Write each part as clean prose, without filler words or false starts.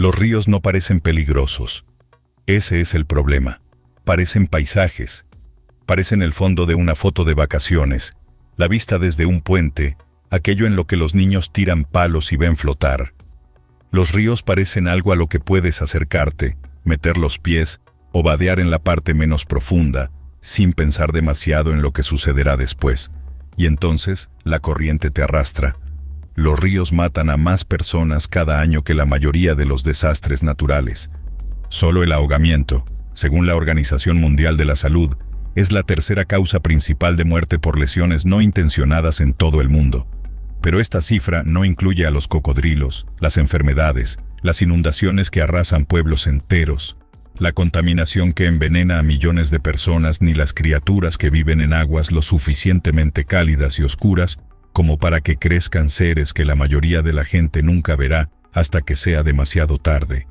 Los ríos no parecen peligrosos. Ese es el problema. Parecen paisajes. Parecen el fondo de una foto de vacaciones, la vista desde un puente, aquello en lo que los niños tiran palos y ven flotar. Los ríos parecen algo a lo que puedes acercarte, meter los pies o vadear en la parte menos profunda, sin pensar demasiado en lo que sucederá después. Y entonces la corriente te arrastra. Los ríos matan a más personas cada año que la mayoría de los desastres naturales. Solo el ahogamiento, según la Organización Mundial de la Salud, es la tercera causa principal de muerte por lesiones no intencionadas en todo el mundo. Pero esta cifra no incluye a los cocodrilos, las enfermedades, las inundaciones que arrasan pueblos enteros, la contaminación que envenena a millones de personas, ni las criaturas que viven en aguas lo suficientemente cálidas y oscuras como para que crezcan seres que la mayoría de la gente nunca verá hasta que sea demasiado tarde.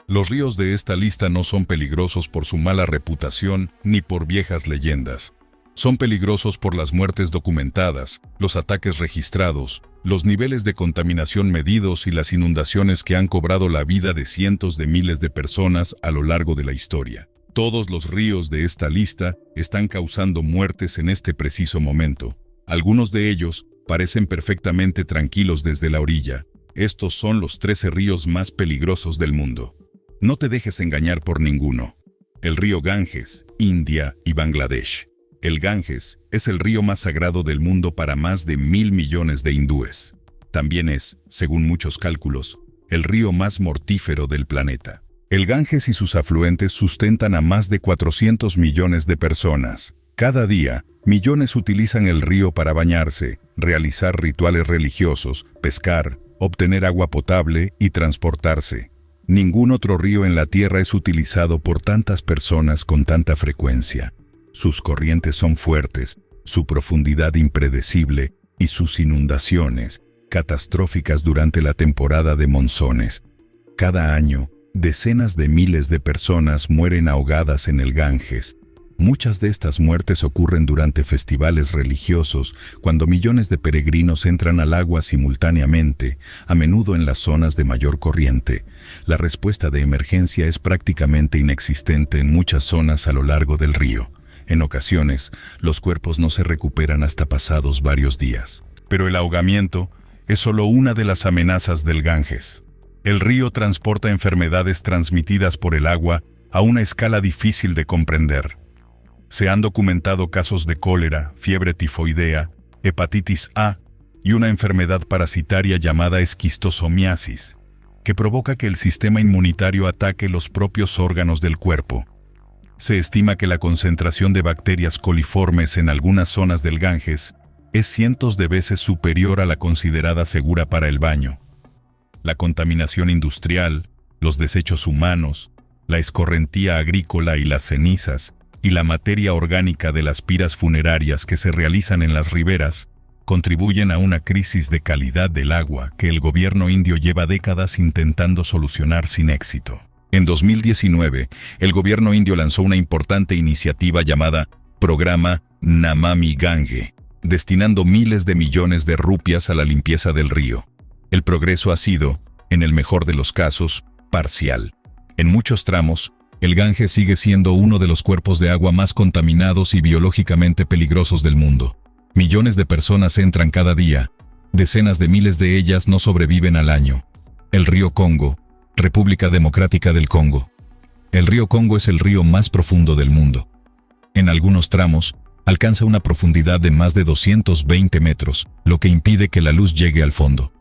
Los ríos de esta lista no son peligrosos por su mala reputación ni por viejas leyendas. Son peligrosos por las muertes documentadas, los ataques registrados, los niveles de contaminación medidos y las inundaciones que han cobrado la vida de cientos de miles de personas a lo largo de la historia. Todos los ríos de esta lista están causando muertes en este preciso momento. Algunos de ellos parecen perfectamente tranquilos desde la orilla. Estos son los 13 ríos más peligrosos del mundo. No te dejes engañar por ninguno. El río Ganges, India y Bangladesh. El Ganges es el río más sagrado del mundo para más de 1.000 millones de hindúes. También es, según muchos cálculos, el río más mortífero del planeta. El Ganges y sus afluentes sustentan a más de 400 millones de personas. Cada día, millones utilizan el río para bañarse, realizar rituales religiosos, pescar, obtener agua potable y transportarse. Ningún otro río en la Tierra es utilizado por tantas personas con tanta frecuencia. Sus corrientes son fuertes, su profundidad impredecible y sus inundaciones catastróficas durante la temporada de monzones. Cada año, decenas de miles de personas mueren ahogadas en el Ganges. Muchas de estas muertes ocurren durante festivales religiosos, cuando millones de peregrinos entran al agua simultáneamente, a menudo en las zonas de mayor corriente. La respuesta de emergencia es prácticamente inexistente en muchas zonas a lo largo del río. En ocasiones, los cuerpos no se recuperan hasta pasados varios días. Pero el ahogamiento es solo una de las amenazas del Ganges. El río transporta enfermedades transmitidas por el agua a una escala difícil de comprender. Se han documentado casos de cólera, fiebre tifoidea, hepatitis A y una enfermedad parasitaria llamada esquistosomiasis, que provoca que el sistema inmunitario ataque los propios órganos del cuerpo. Se estima que la concentración de bacterias coliformes en algunas zonas del Ganges es cientos de veces superior a la considerada segura para el baño. La contaminación industrial, los desechos humanos, la escorrentía agrícola y las cenizas, y la materia orgánica de las piras funerarias que se realizan en las riberas, contribuyen a una crisis de calidad del agua que el gobierno indio lleva décadas intentando solucionar sin éxito. En 2019, el gobierno indio lanzó una importante iniciativa llamada Programa Namami Gange, destinando miles de millones de rupias a la limpieza del río. El progreso ha sido, en el mejor de los casos, parcial. En muchos tramos, el Ganges sigue siendo uno de los cuerpos de agua más contaminados y biológicamente peligrosos del mundo. Millones de personas entran cada día. Decenas de miles de ellas no sobreviven al año. El río Congo, República Democrática del Congo. El río Congo es el río más profundo del mundo. En algunos tramos, alcanza una profundidad de más de 220 metros, lo que impide que la luz llegue al fondo.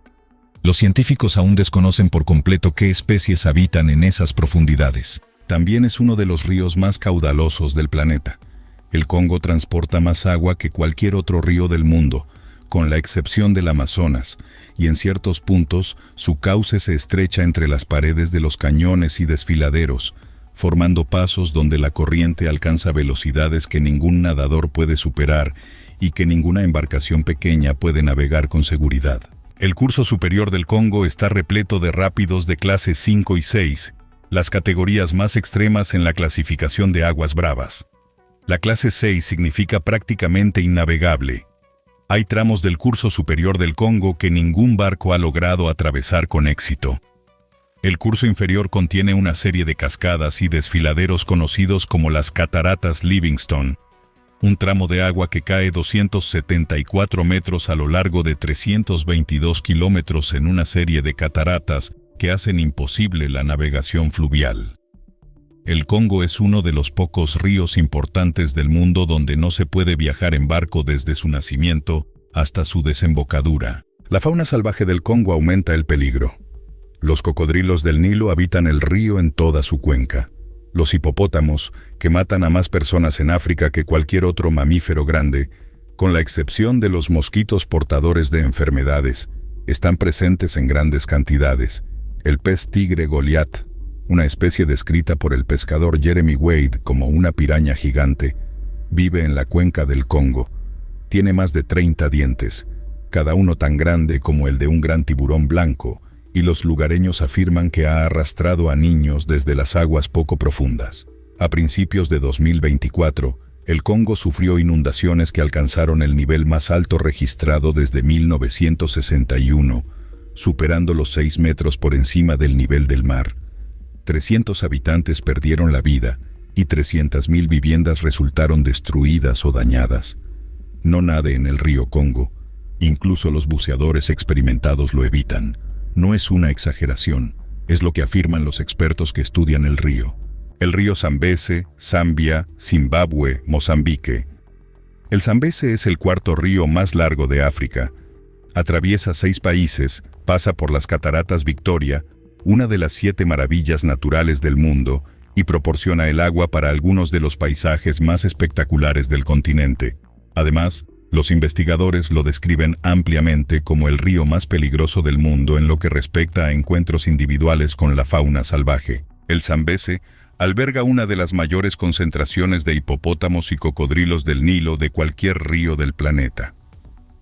Los científicos aún desconocen por completo qué especies habitan en esas profundidades. También es uno de los ríos más caudalosos del planeta. El Congo transporta más agua que cualquier otro río del mundo, con la excepción del Amazonas, y en ciertos puntos su cauce se estrecha entre las paredes de los cañones y desfiladeros, formando pasos donde la corriente alcanza velocidades que ningún nadador puede superar y que ninguna embarcación pequeña puede navegar con seguridad. El curso superior del Congo está repleto de rápidos de clase 5 y 6, las categorías más extremas en la clasificación de aguas bravas. La clase 6 significa prácticamente innavegable. Hay tramos del curso superior del Congo que ningún barco ha logrado atravesar con éxito. El curso inferior contiene una serie de cascadas y desfiladeros conocidos como las Cataratas Livingstone, un tramo de agua que cae 274 metros a lo largo de 322 kilómetros en una serie de cataratas que hacen imposible la navegación fluvial. El Congo es uno de los pocos ríos importantes del mundo donde no se puede viajar en barco desde su nacimiento hasta su desembocadura. La fauna salvaje del Congo aumenta el peligro. Los cocodrilos del Nilo habitan el río en toda su cuenca. Los hipopótamos, que matan a más personas en África que cualquier otro mamífero grande, con la excepción de los mosquitos portadores de enfermedades, están presentes en grandes cantidades. El pez tigre Goliath, una especie descrita por el pescador Jeremy Wade como una piraña gigante, vive en la cuenca del Congo. Tiene más de 30 dientes, cada uno tan grande como el de un gran tiburón blanco, y los lugareños afirman que ha arrastrado a niños desde las aguas poco profundas. A principios de 2024, el Congo sufrió inundaciones que alcanzaron el nivel más alto registrado desde 1961, superando los 6 metros por encima del nivel del mar. 300 habitantes perdieron la vida y 300.000 viviendas resultaron destruidas o dañadas. No nade en el río Congo. Incluso los buceadores experimentados lo evitan. No es una exageración, es lo que afirman los expertos que estudian el río. El río Zambeze, Zambia, Zimbabue, Mozambique. El Zambeze es el cuarto río más largo de África. Atraviesa 6 países, pasa por las Cataratas Victoria, una de las 7 maravillas naturales del mundo, y proporciona el agua para algunos de los paisajes más espectaculares del continente. Además, los investigadores lo describen ampliamente como el río más peligroso del mundo en lo que respecta a encuentros individuales con la fauna salvaje. El Zambeze alberga una de las mayores concentraciones de hipopótamos y cocodrilos del Nilo de cualquier río del planeta.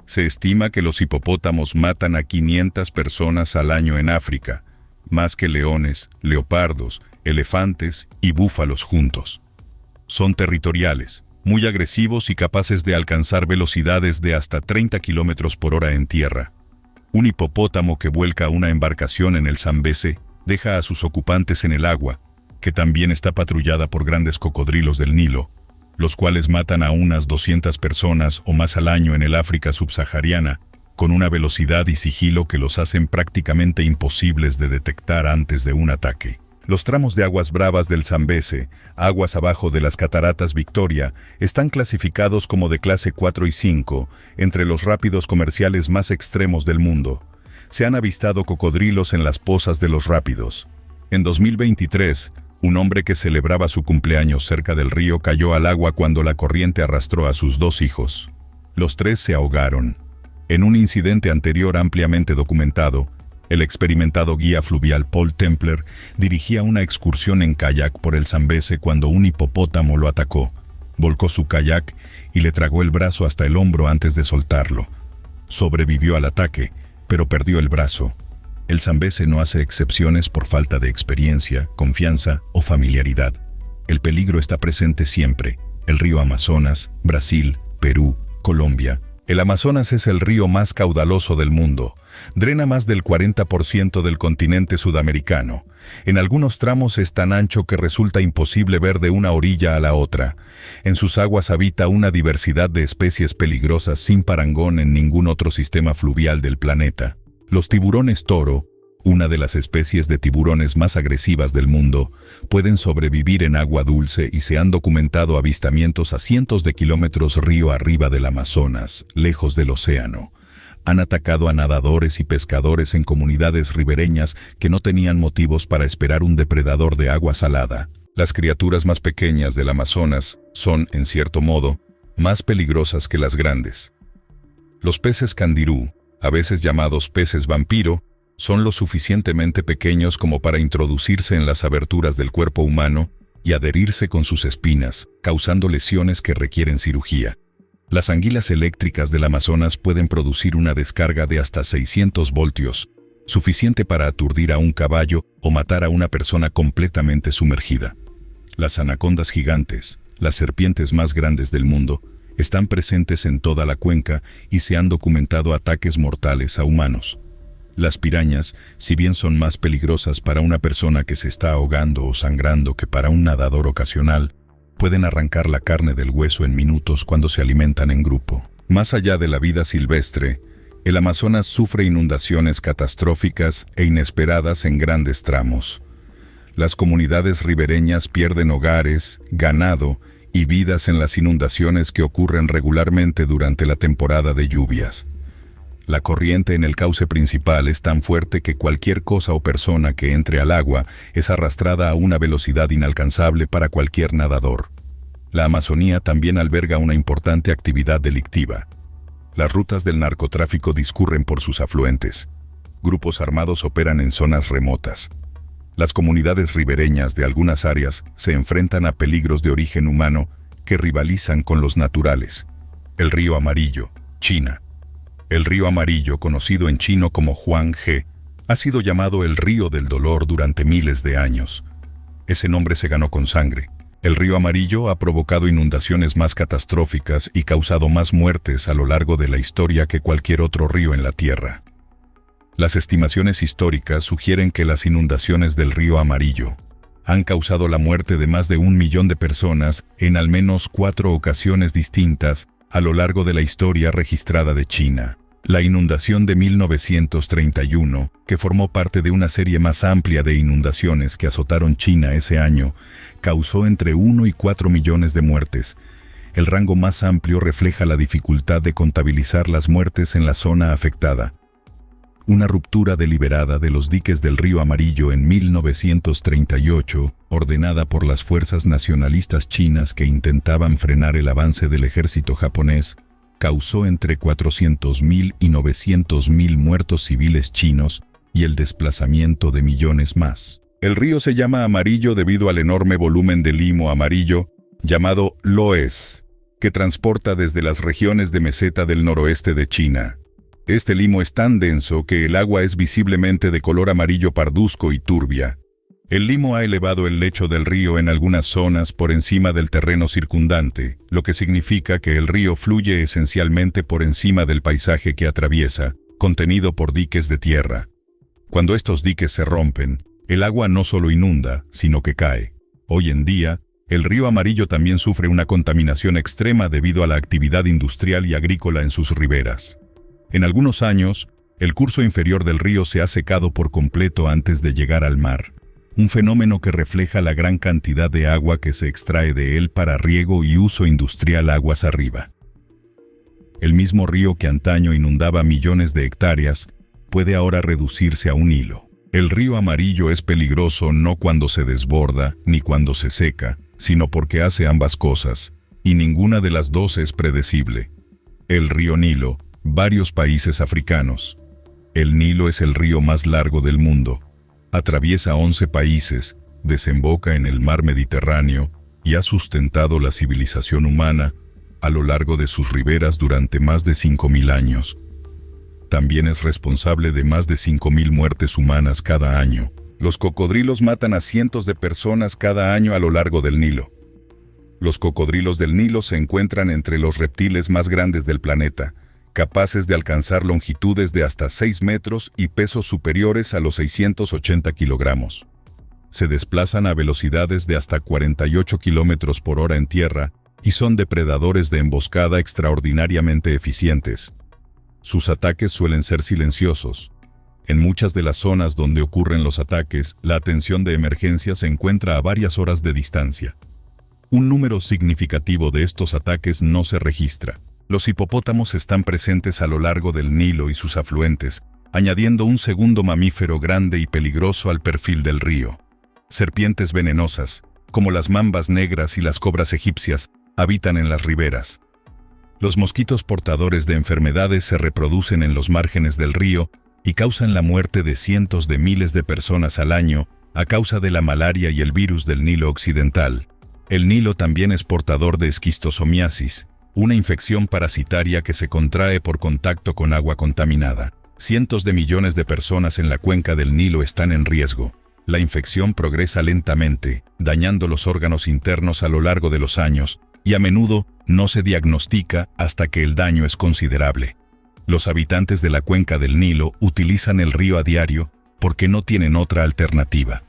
Se estima que los hipopótamos matan a 500 personas al año en África, más que leones, leopardos, elefantes y búfalos juntos. Son territoriales, muy agresivos y capaces de alcanzar velocidades de hasta 30 kilómetros por hora en tierra. Un hipopótamo que vuelca una embarcación en el Zambeze deja a sus ocupantes en el agua, que también está patrullada por grandes cocodrilos del Nilo, los cuales matan a unas 200 personas o más al año en el África subsahariana, con una velocidad y sigilo que los hacen prácticamente imposibles de detectar antes de un ataque. Los tramos de aguas bravas del Zambeze, aguas abajo de las Cataratas Victoria, están clasificados como de clase 4 y 5, entre los rápidos comerciales más extremos del mundo. Se han avistado cocodrilos en las pozas de los rápidos. En 2023, un hombre que celebraba su cumpleaños cerca del río cayó al agua cuando la corriente arrastró a sus 2 hijos. Los 3 se ahogaron. En un incidente anterior ampliamente documentado, el experimentado guía fluvial Paul Templer dirigía una excursión en kayak por el Zambeze cuando un hipopótamo lo atacó. Volcó su kayak y le tragó el brazo hasta el hombro antes de soltarlo. Sobrevivió al ataque, pero perdió el brazo. El Zambeze no hace excepciones por falta de experiencia, confianza o familiaridad. El peligro está presente siempre. El río Amazonas, Brasil, Perú, Colombia. El Amazonas es el río más caudaloso del mundo. Drena más del 40% del continente sudamericano. En algunos tramos es tan ancho que resulta imposible ver de una orilla a la otra. En sus aguas habita una diversidad de especies peligrosas sin parangón en ningún otro sistema fluvial del planeta. Los tiburones toro, una de las especies de tiburones más agresivas del mundo, pueden sobrevivir en agua dulce y se han documentado avistamientos a cientos de kilómetros río arriba del Amazonas, lejos del océano. Han atacado a nadadores y pescadores en comunidades ribereñas que no tenían motivos para esperar un depredador de agua salada. Las criaturas más pequeñas del Amazonas son, en cierto modo, más peligrosas que las grandes. Los peces candirú, a veces llamados peces vampiro, son lo suficientemente pequeños como para introducirse en las aberturas del cuerpo humano y adherirse con sus espinas, causando lesiones que requieren cirugía. Las anguilas eléctricas del Amazonas pueden producir una descarga de hasta 600 voltios, suficiente para aturdir a un caballo o matar a una persona completamente sumergida. Las anacondas gigantes, las serpientes más grandes del mundo, están presentes en toda la cuenca y se han documentado ataques mortales a humanos. Las pirañas, si bien son más peligrosas para una persona que se está ahogando o sangrando que para un nadador ocasional, pueden arrancar la carne del hueso en minutos cuando se alimentan en grupo. Más allá de la vida silvestre, el Amazonas sufre inundaciones catastróficas e inesperadas en grandes tramos. Las comunidades ribereñas pierden hogares, ganado y vidas en las inundaciones que ocurren regularmente durante la temporada de lluvias. La corriente en el cauce principal es tan fuerte que cualquier cosa o persona que entre al agua es arrastrada a una velocidad inalcanzable para cualquier nadador. La Amazonía también alberga una importante actividad delictiva. Las rutas del narcotráfico discurren por sus afluentes. Grupos armados operan en zonas remotas. Las comunidades ribereñas de algunas áreas se enfrentan a peligros de origen humano que rivalizan con los naturales. El río Amarillo, China. El río Amarillo, conocido en chino como Huanghe, ha sido llamado el río del dolor durante miles de años. Ese nombre se ganó con sangre. El río Amarillo ha provocado inundaciones más catastróficas y causado más muertes a lo largo de la historia que cualquier otro río en la Tierra. Las estimaciones históricas sugieren que las inundaciones del río Amarillo han causado la muerte de más de 1 millón de personas en al menos 4 ocasiones distintas a lo largo de la historia registrada de China. La inundación de 1931, que formó parte de una serie más amplia de inundaciones que azotaron China ese año, causó entre 1 y 4 millones de muertes. El rango más amplio refleja la dificultad de contabilizar las muertes en la zona afectada. Una ruptura deliberada de los diques del río Amarillo en 1938, ordenada por las fuerzas nacionalistas chinas que intentaban frenar el avance del ejército japonés, causó entre 400.000 y 900.000 muertos civiles chinos y el desplazamiento de millones más. El río se llama Amarillo debido al enorme volumen de limo amarillo, llamado loess, que transporta desde las regiones de meseta del noroeste de China. Este limo es tan denso que el agua es visiblemente de color amarillo parduzco y turbia. El limo ha elevado el lecho del río en algunas zonas por encima del terreno circundante, lo que significa que el río fluye esencialmente por encima del paisaje que atraviesa, contenido por diques de tierra. Cuando estos diques se rompen, el agua no solo inunda, sino que cae. Hoy en día, el río Amarillo también sufre una contaminación extrema debido a la actividad industrial y agrícola en sus riberas. En algunos años, el curso inferior del río se ha secado por completo antes de llegar al mar, un fenómeno que refleja la gran cantidad de agua que se extrae de él para riego y uso industrial aguas arriba. El mismo río que antaño inundaba millones de hectáreas puede ahora reducirse a un hilo. El río Amarillo es peligroso no cuando se desborda ni cuando se seca, sino porque hace ambas cosas, y ninguna de las dos es predecible. El río Nilo, varios países africanos. El Nilo es el río más largo del mundo. Atraviesa 11 países, desemboca en el mar Mediterráneo y ha sustentado la civilización humana a lo largo de sus riberas durante más de 5.000 años. También es responsable de más de 5.000 muertes humanas cada año. Los cocodrilos matan a cientos de personas cada año a lo largo del Nilo. Los cocodrilos del Nilo se encuentran entre los reptiles más grandes del planeta, capaces de alcanzar longitudes de hasta 6 metros y pesos superiores a los 680 kilogramos. Se desplazan a velocidades de hasta 48 kilómetros por hora en tierra y son depredadores de emboscada extraordinariamente eficientes. Sus ataques suelen ser silenciosos. En muchas de las zonas donde ocurren los ataques, la atención de emergencia se encuentra a varias horas de distancia. Un número significativo de estos ataques no se registra. Los hipopótamos están presentes a lo largo del Nilo y sus afluentes, añadiendo un segundo mamífero grande y peligroso al perfil del río. Serpientes venenosas, como las mambas negras y las cobras egipcias, habitan en las riberas. Los mosquitos portadores de enfermedades se reproducen en los márgenes del río y causan la muerte de cientos de miles de personas al año a causa de la malaria y el virus del Nilo Occidental. El Nilo también es portador de esquistosomiasis, una infección parasitaria que se contrae por contacto con agua contaminada. Cientos de millones de personas en la cuenca del Nilo están en riesgo. La infección progresa lentamente, dañando los órganos internos a lo largo de los años, y a menudo no se diagnostica hasta que el daño es considerable. Los habitantes de la cuenca del Nilo utilizan el río a diario porque no tienen otra alternativa.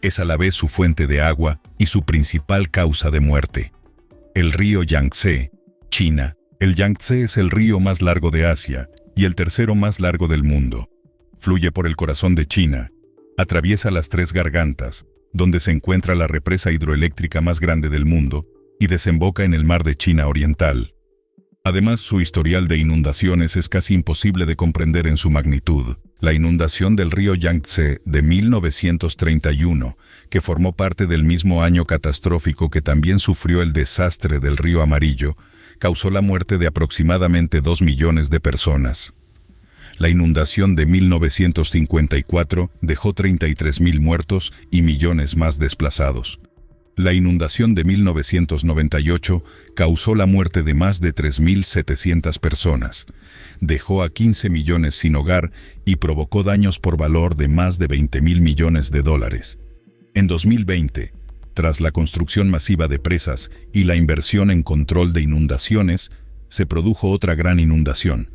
Es a la vez su fuente de agua y su principal causa de muerte. El río Yangtze, China. El Yangtze es el río más largo de Asia y el tercero más largo del mundo. Fluye por el corazón de China, atraviesa las Tres Gargantas, donde se encuentra la represa hidroeléctrica más grande del mundo, y desemboca en el mar de China Oriental. Además, su historial de inundaciones es casi imposible de comprender en su magnitud. La inundación del río Yangtze de 1931, que formó parte del mismo año catastrófico que también sufrió el desastre del río Amarillo, causó la muerte de aproximadamente 2 millones de personas. La inundación de 1954 dejó 33.000 muertos y millones más desplazados. La inundación de 1998 causó la muerte de más de 3.700 personas, dejó a 15 millones sin hogar y provocó daños por valor de más de 20.000 millones de dólares. En 2020, tras la construcción masiva de presas y la inversión en control de inundaciones, se produjo otra gran inundación.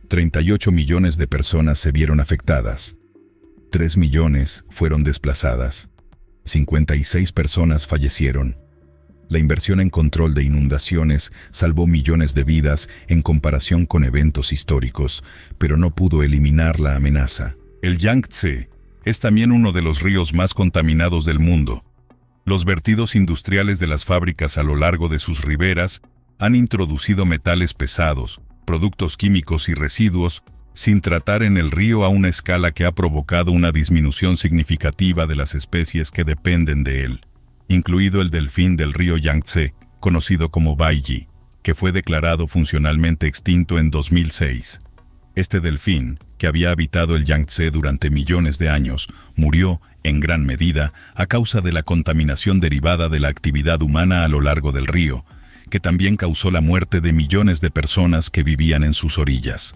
38 millones de personas se vieron afectadas. 3 millones fueron desplazadas. 56 personas fallecieron. La inversión en control de inundaciones salvó millones de vidas en comparación con eventos históricos, pero no pudo eliminar la amenaza. El Yangtze es también uno de los ríos más contaminados del mundo. Los vertidos industriales de las fábricas a lo largo de sus riberas han introducido metales pesados, productos químicos y residuos, sin tratar en el río a una escala que ha provocado una disminución significativa de las especies que dependen de él, incluido el delfín del río Yangtze, conocido como Baiji, que fue declarado funcionalmente extinto en 2006. Este delfín, que había habitado el Yangtze durante millones de años, murió, en gran medida, a causa de la contaminación derivada de la actividad humana a lo largo del río, que también causó la muerte de millones de personas que vivían en sus orillas.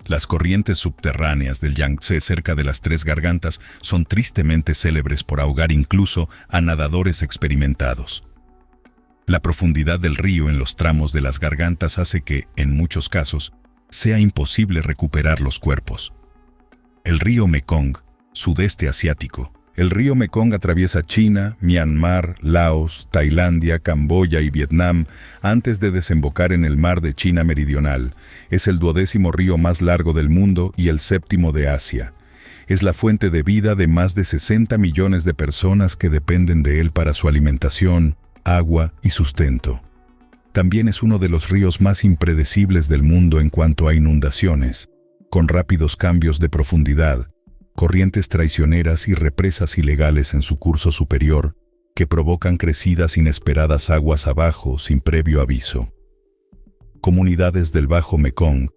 Las corrientes subterráneas del Yangtze cerca de las Tres Gargantas son tristemente célebres por ahogar incluso a nadadores experimentados. La profundidad del río en los tramos de las gargantas hace que, en muchos casos, sea imposible recuperar los cuerpos. El río Mekong, sudeste asiático. El río Mekong atraviesa China, Myanmar, Laos, Tailandia, Camboya y Vietnam antes de desembocar en el mar de China Meridional. Es el 12º río más largo del mundo y el 7º de Asia. Es la fuente de vida de más de 60 millones de personas que dependen de él para su alimentación, agua y sustento. También es uno de los ríos más impredecibles del mundo en cuanto a inundaciones, con rápidos cambios de profundidad, corrientes traicioneras y represas ilegales en su curso superior que provocan crecidas inesperadas aguas abajo sin previo aviso. Comunidades del Bajo Mekong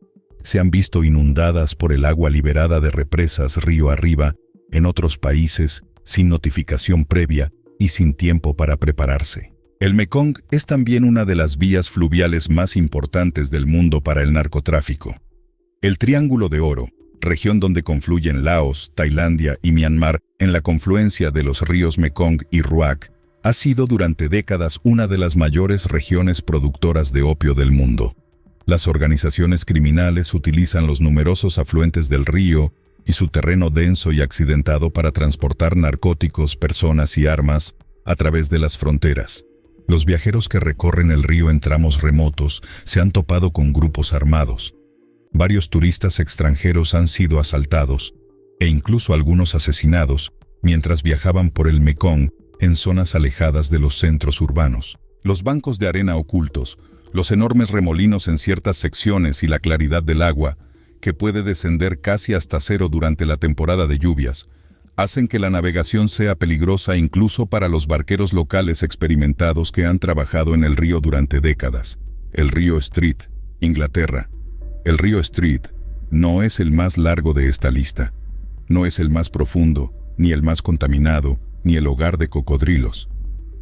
se han visto inundadas por el agua liberada de represas río arriba en otros países sin notificación previa y sin tiempo para prepararse. El Mekong es también una de las vías fluviales más importantes del mundo para el narcotráfico. El Triángulo de Oro, región donde confluyen Laos, Tailandia y Myanmar en la confluencia de los ríos Mekong y Ruak, ha sido durante décadas una de las mayores regiones productoras de opio del mundo. Las organizaciones criminales utilizan los numerosos afluentes del río y su terreno denso y accidentado para transportar narcóticos, personas y armas a través de las fronteras. Los viajeros que recorren el río en tramos remotos se han topado con grupos armados. Varios turistas extranjeros han sido asaltados, e incluso algunos asesinados, mientras viajaban por el Mekong en zonas alejadas de los centros urbanos. Los bancos de arena ocultos, los enormes remolinos en ciertas secciones y la claridad del agua, que puede descender casi hasta cero durante la temporada de lluvias, hacen que la navegación sea peligrosa incluso para los barqueros locales experimentados que han trabajado en el río durante décadas. El río Street, Inglaterra. El río Street no es el más largo de esta lista. No es el más profundo, ni el más contaminado, ni el hogar de cocodrilos.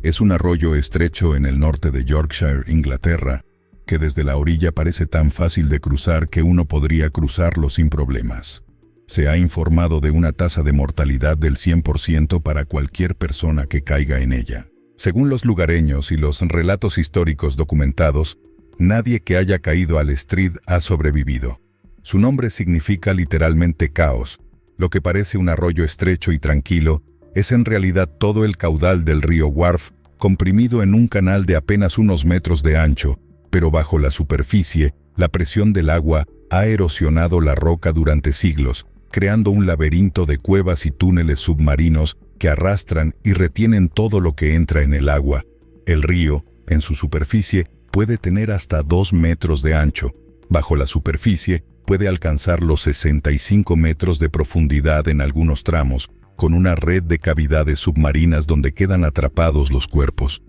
Es un arroyo estrecho en el norte de Yorkshire, Inglaterra, que desde la orilla parece tan fácil de cruzar que uno podría cruzarlo sin problemas. Se ha informado de una tasa de mortalidad del 100% para cualquier persona que caiga en ella. Según los lugareños y los relatos históricos documentados, nadie que haya caído al Street ha sobrevivido. Su nombre significa literalmente caos. Lo que parece un arroyo estrecho y tranquilo es en realidad todo el caudal del río Wharfe, comprimido en un canal de apenas unos metros de ancho, pero bajo la superficie, la presión del agua ha erosionado la roca durante siglos, creando un laberinto de cuevas y túneles submarinos que arrastran y retienen todo lo que entra en el agua. El río, en su superficie, puede tener hasta 2 metros de ancho. Bajo la superficie, puede alcanzar los 65 metros de profundidad en algunos tramos, con una red de cavidades submarinas donde quedan atrapados los cuerpos.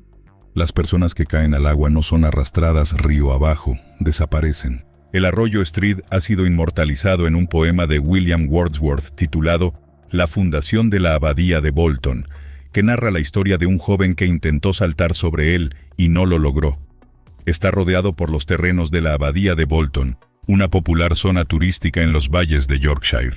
Las personas que caen al agua no son arrastradas río abajo, desaparecen. El arroyo Street ha sido inmortalizado en un poema de William Wordsworth titulado La fundación de la abadía de Bolton, que narra la historia de un joven que intentó saltar sobre él y no lo logró. Está rodeado por los terrenos de la abadía de Bolton, una popular zona turística en los valles de Yorkshire.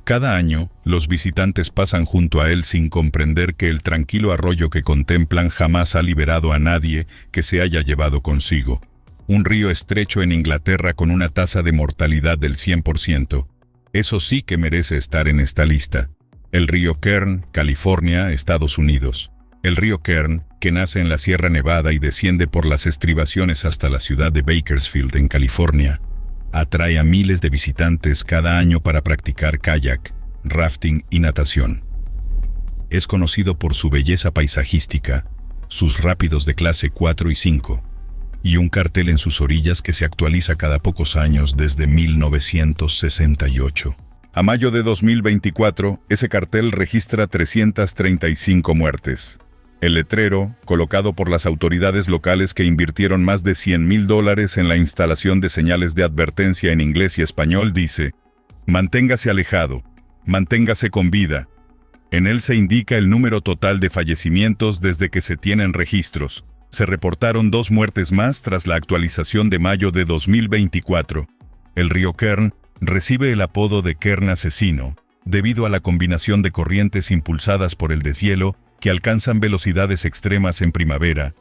Cada año, los visitantes pasan junto a él sin comprender que el tranquilo arroyo que contemplan jamás ha liberado a nadie que se haya llevado consigo. Un río estrecho en Inglaterra con una tasa de mortalidad del 100%. Eso sí que merece estar en esta lista. El río Kern, California, Estados Unidos. El río Kern, que nace en la Sierra Nevada y desciende por las estribaciones hasta la ciudad de Bakersfield, en California, atrae a miles de visitantes cada año para practicar kayak, rafting y natación. Es conocido por su belleza paisajística, sus rápidos de clase 4 y 5, y un cartel en sus orillas que se actualiza cada pocos años desde 1968. A mayo de 2024, ese cartel registra 335 muertes. El letrero, colocado por las autoridades locales que invirtieron más de $100,000 en la instalación de señales de advertencia en inglés y español, dice: «Manténgase alejado, manténgase con vida». En él se indica el número total de fallecimientos desde que se tienen registros. Se reportaron 2 muertes más tras la actualización de mayo de 2024. El río Kern recibe el apodo de Kern asesino, debido a la combinación de corrientes impulsadas por el deshielo que alcanzan velocidades extremas en primavera,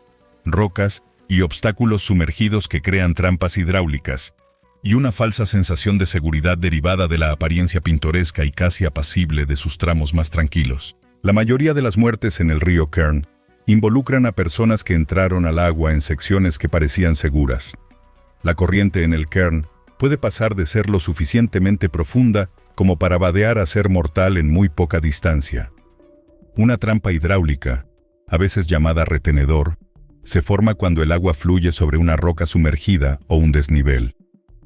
rocas y obstáculos sumergidos que crean trampas hidráulicas, y una falsa sensación de seguridad derivada de la apariencia pintoresca y casi apacible de sus tramos más tranquilos. La mayoría de las muertes en el río Kern involucran a personas que entraron al agua en secciones que parecían seguras. La corriente en el Kern puede pasar de ser lo suficientemente profunda como para vadear a ser mortal en muy poca distancia. Una trampa hidráulica, a veces llamada retenedor, se forma cuando el agua fluye sobre una roca sumergida o un desnivel,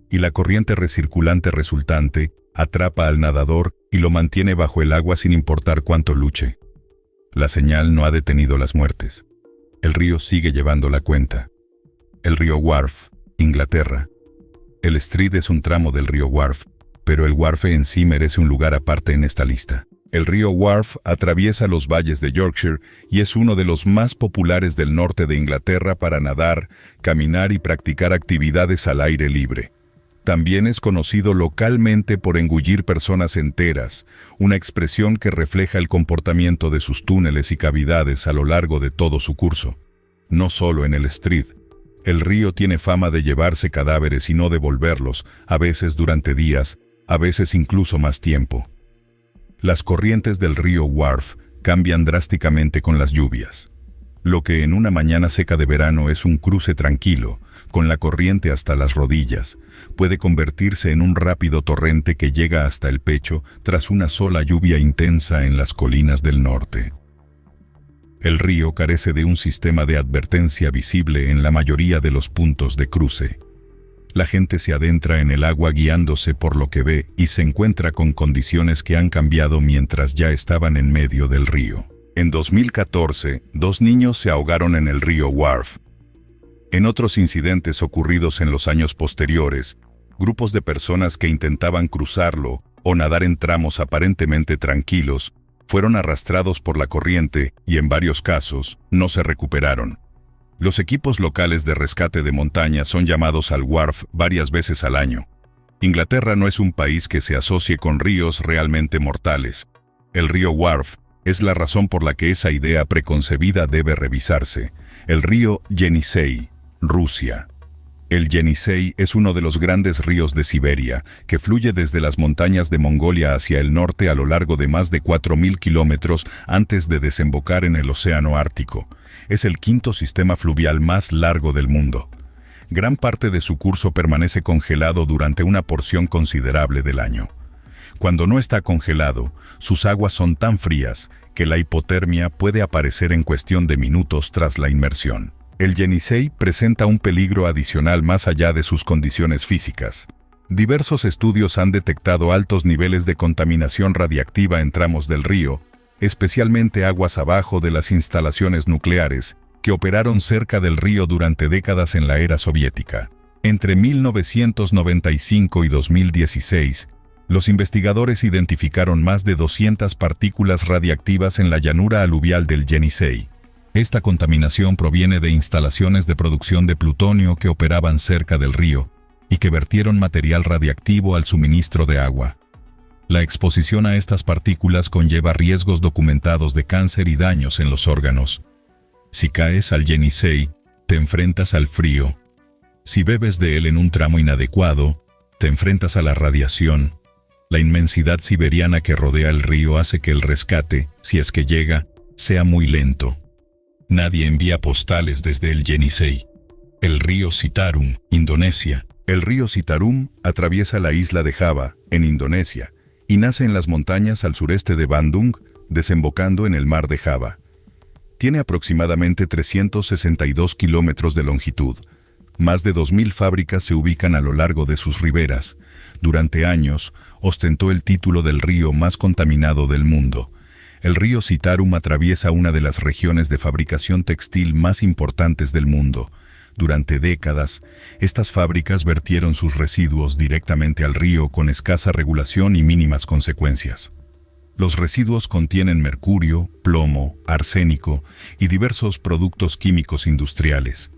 y la corriente recirculante resultante atrapa al nadador y lo mantiene bajo el agua sin importar cuánto luche. La señal no ha detenido las muertes. El río sigue llevando la cuenta. El río Wharfe, Inglaterra. El Street es un tramo del río Wharfe, pero el Wharfe en sí merece un lugar aparte en esta lista. El río Wharfe atraviesa los valles de Yorkshire y es uno de los más populares del norte de Inglaterra para nadar, caminar y practicar actividades al aire libre. También es conocido localmente por engullir personas enteras, una expresión que refleja el comportamiento de sus túneles y cavidades a lo largo de todo su curso. No solo en el Street. El río tiene fama de llevarse cadáveres y no devolverlos, a veces durante días, a veces incluso más tiempo. Las corrientes del río Wharfe cambian drásticamente con las lluvias. Lo que en una mañana seca de verano es un cruce tranquilo, con la corriente hasta las rodillas, puede convertirse en un rápido torrente que llega hasta el pecho tras una sola lluvia intensa en las colinas del norte. El río carece de un sistema de advertencia visible en la mayoría de los puntos de cruce. La gente se adentra en el agua guiándose por lo que ve y se encuentra con condiciones que han cambiado mientras ya estaban en medio del río. En 2014, 2 niños se ahogaron en el río Wharfe. En otros incidentes ocurridos en los años posteriores, grupos de personas que intentaban cruzarlo o nadar en tramos aparentemente tranquilos fueron arrastrados por la corriente y, en varios casos, no se recuperaron. Los equipos locales de rescate de montaña son llamados al Wharfe varias veces al año. Inglaterra no es un país que se asocie con ríos realmente mortales. El río Wharfe es la razón por la que esa idea preconcebida debe revisarse. El río Yenisei, Rusia. El Yenisei es uno de los grandes ríos de Siberia, que fluye desde las montañas de Mongolia hacia el norte a lo largo de más de 4.000 kilómetros antes de desembocar en el Océano Ártico. Es el quinto sistema fluvial más largo del mundo. Gran parte de su curso permanece congelado durante una porción considerable del año. Cuando no está congelado, sus aguas son tan frías que la hipotermia puede aparecer en cuestión de minutos tras la inmersión. El Yenisei presenta un peligro adicional más allá de sus condiciones físicas. Diversos estudios han detectado altos niveles de contaminación radiactiva en tramos del río, especialmente aguas abajo de las instalaciones nucleares que operaron cerca del río durante décadas en la era soviética. Entre 1995 y 2016, los investigadores identificaron más de 200 partículas radiactivas en la llanura aluvial del Yenisei. Esta contaminación proviene de instalaciones de producción de plutonio que operaban cerca del río y que vertieron material radiactivo al suministro de agua. La exposición a estas partículas conlleva riesgos documentados de cáncer y daños en los órganos. Si caes al Yenisei, te enfrentas al frío. Si bebes de él en un tramo inadecuado, te enfrentas a la radiación. La inmensidad siberiana que rodea el río hace que el rescate, si es que llega, sea muy lento. Nadie envía postales desde el Yenisei. El río Citarum, Indonesia. El río Citarum atraviesa la isla de Java, en Indonesia, y nace en las montañas al sureste de Bandung, desembocando en el mar de Java. Tiene aproximadamente 362 kilómetros de longitud. Más de 2.000 fábricas se ubican a lo largo de sus riberas. Durante años, ostentó el título del río más contaminado del mundo. El río Citarum atraviesa una de las regiones de fabricación textil más importantes del mundo. Durante décadas, estas fábricas vertieron sus residuos directamente al río con escasa regulación y mínimas consecuencias. Los residuos contienen mercurio, plomo, arsénico y diversos productos químicos industriales.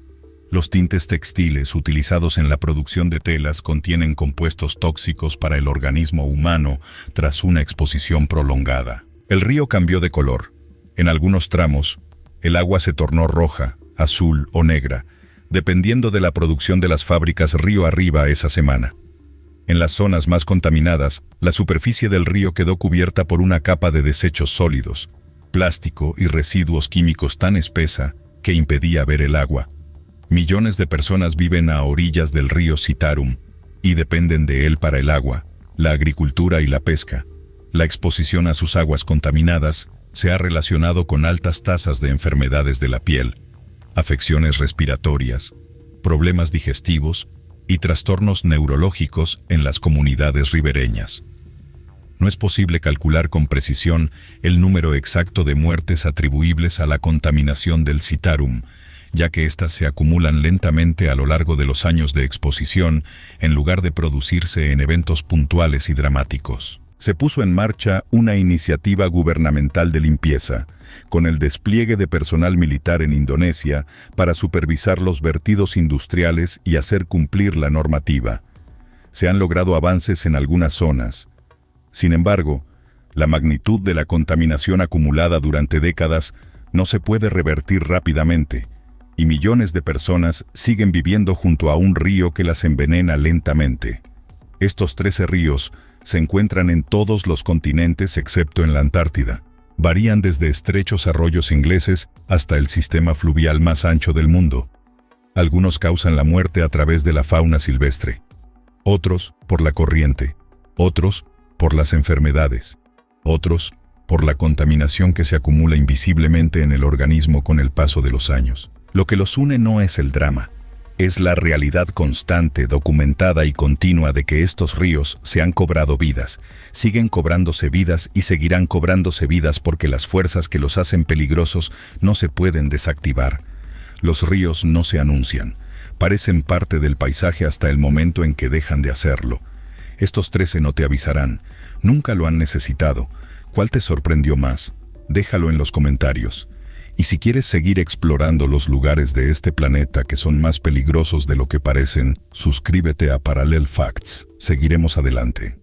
Los tintes textiles utilizados en la producción de telas contienen compuestos tóxicos para el organismo humano tras una exposición prolongada. El río cambió de color. En algunos tramos, el agua se tornó roja, azul o negra, dependiendo de la producción de las fábricas río arriba esa semana. En las zonas más contaminadas, la superficie del río quedó cubierta por una capa de desechos sólidos, plástico y residuos químicos tan espesa que impedía ver el agua. Millones de personas viven a orillas del río Citarum y dependen de él para el agua, la agricultura y la pesca. La exposición a sus aguas contaminadas se ha relacionado con altas tasas de enfermedades de la piel, afecciones respiratorias, problemas digestivos y trastornos neurológicos en las comunidades ribereñas. No es posible calcular con precisión el número exacto de muertes atribuibles a la contaminación del Citarum, ya que éstas se acumulan lentamente a lo largo de los años de exposición en lugar de producirse en eventos puntuales y dramáticos. Se puso en marcha una iniciativa gubernamental de limpieza, con el despliegue de personal militar en Indonesia para supervisar los vertidos industriales y hacer cumplir la normativa. Se han logrado avances en algunas zonas. Sin embargo, la magnitud de la contaminación acumulada durante décadas no se puede revertir rápidamente, y millones de personas siguen viviendo junto a un río que las envenena lentamente. Estos 13 ríos se encuentran en todos los continentes excepto en la Antártida. Varían desde estrechos arroyos ingleses hasta el sistema fluvial más ancho del mundo. Algunos causan la muerte a través de la fauna silvestre, otros por la corriente, otros por las enfermedades, otros por la contaminación que se acumula invisiblemente en el organismo con el paso de los años. Lo que los une no es el drama, es la realidad constante, documentada y continua de que estos ríos se han cobrado vidas, siguen cobrándose vidas y seguirán cobrándose vidas porque las fuerzas que los hacen peligrosos no se pueden desactivar. Los ríos no se anuncian, parecen parte del paisaje hasta el momento en que dejan de hacerlo. Estos 13 no te avisarán, nunca lo han necesitado. ¿Cuál te sorprendió más? Déjalo en los comentarios. Y si quieres seguir explorando los lugares de este planeta que son más peligrosos de lo que parecen, suscríbete a Parallel Facts. Seguiremos adelante.